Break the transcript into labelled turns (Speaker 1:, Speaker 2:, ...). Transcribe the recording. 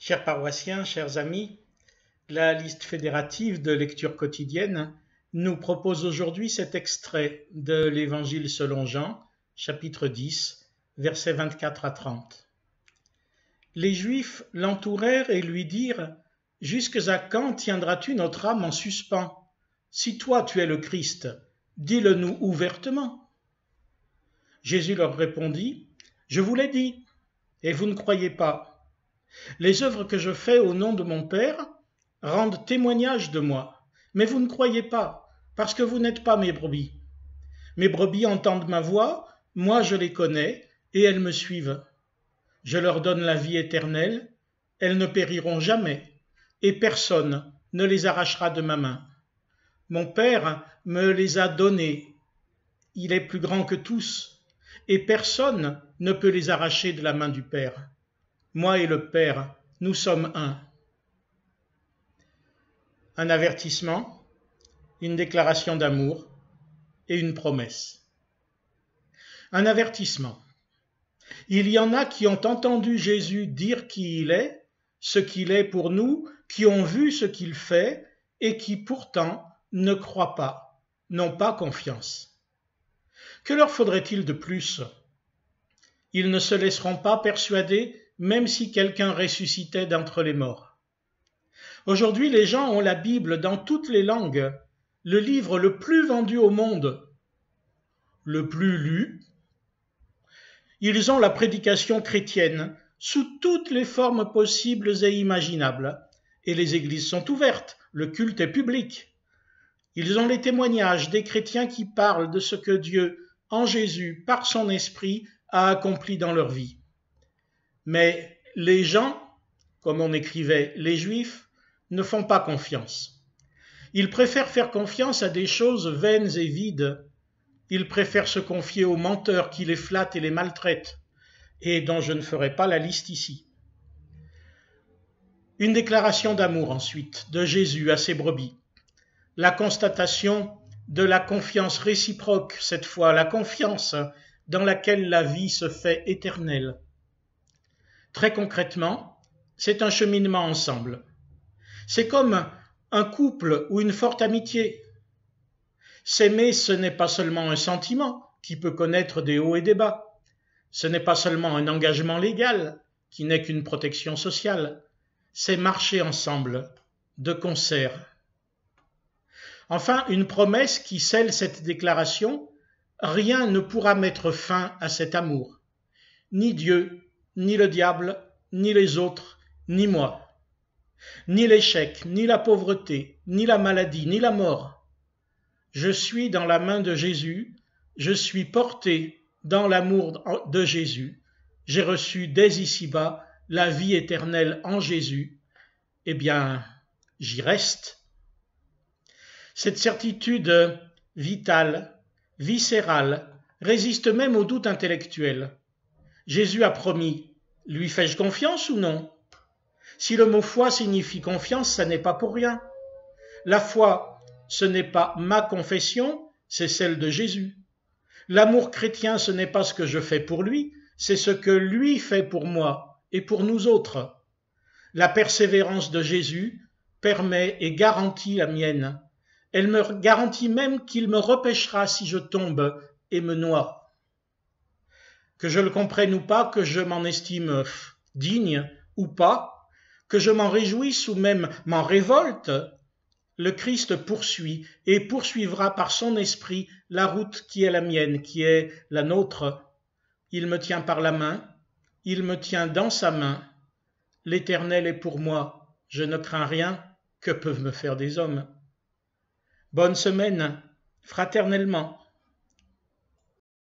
Speaker 1: Chers paroissiens, chers amis, la liste fédérative de lecture quotidienne nous propose aujourd'hui cet extrait de l'Évangile selon Jean, chapitre 10, versets 24 à 30. Les Juifs l'entourèrent et lui dirent : « Jusque à quand tiendras-tu notre âme en suspens ? Si toi tu es le Christ, dis-le-nous ouvertement. » Jésus leur répondit : « Je vous l'ai dit, et vous ne croyez pas. Les œuvres que je fais au nom de mon Père rendent témoignage de moi, mais vous ne croyez pas, parce que vous n'êtes pas mes brebis. Mes brebis entendent ma voix, moi je les connais, et elles me suivent. Je leur donne la vie éternelle, elles ne périront jamais, et personne ne les arrachera de ma main. Mon Père me les a donnés, il est plus grand que tous, et personne ne peut les arracher de la main du Père. Moi et le Père, nous sommes un. » Un avertissement, une déclaration d'amour et une promesse. Un avertissement. Il y en a qui ont entendu Jésus dire qui il est, ce qu'il est pour nous, qui ont vu ce qu'il fait et qui pourtant ne croient pas, n'ont pas confiance. Que leur faudrait-il de plus ? Ils ne se laisseront pas persuader même si quelqu'un ressuscitait d'entre les morts. Aujourd'hui, les gens ont la Bible dans toutes les langues, le livre le plus vendu au monde, le plus lu. Ils ont la prédication chrétienne sous toutes les formes possibles et imaginables, et les églises sont ouvertes, le culte est public. Ils ont les témoignages des chrétiens qui parlent de ce que Dieu, en Jésus, par son esprit, a accompli dans leur vie. Mais les gens, comme on écrivait les Juifs, ne font pas confiance. Ils préfèrent faire confiance à des choses vaines et vides. Ils préfèrent se confier aux menteurs qui les flattent et les maltraitent, et dont je ne ferai pas la liste ici. Une déclaration d'amour ensuite de Jésus à ses brebis. La constatation de la confiance réciproque, cette fois, la confiance dans laquelle la vie se fait éternelle. Très concrètement, c'est un cheminement ensemble. C'est comme un couple ou une forte amitié. S'aimer, ce n'est pas seulement un sentiment qui peut connaître des hauts et des bas. Ce n'est pas seulement un engagement légal qui n'est qu'une protection sociale. C'est marcher ensemble, de concert. Enfin, une promesse qui scelle cette déclaration : rien ne pourra mettre fin à cet amour. Ni Dieu, ni le diable, ni les autres, ni moi. Ni l'échec, ni la pauvreté, ni la maladie, ni la mort. Je suis dans la main de Jésus, je suis porté dans l'amour de Jésus. J'ai reçu dès ici-bas la vie éternelle en Jésus. Eh bien, j'y reste. Cette certitude vitale, viscérale, résiste même au doute intellectuel. Jésus a promis, lui fais-je confiance ou non ? Si le mot foi signifie confiance, ça n'est pas pour rien. La foi, ce n'est pas ma confession, c'est celle de Jésus. L'amour chrétien, ce n'est pas ce que je fais pour lui, c'est ce que lui fait pour moi et pour nous autres. La persévérance de Jésus permet et garantit la mienne. Elle me garantit même qu'il me repêchera si je tombe et me noie. Que je le comprenne ou pas, que je m'en estime digne ou pas, que je m'en réjouisse ou même m'en révolte, le Christ poursuit et poursuivra par son esprit la route qui est la mienne, qui est la nôtre. Il me tient par la main, il me tient dans sa main. L'Éternel est pour moi, je ne crains rien, que peuvent me faire des hommes ? Bonne semaine, fraternellement.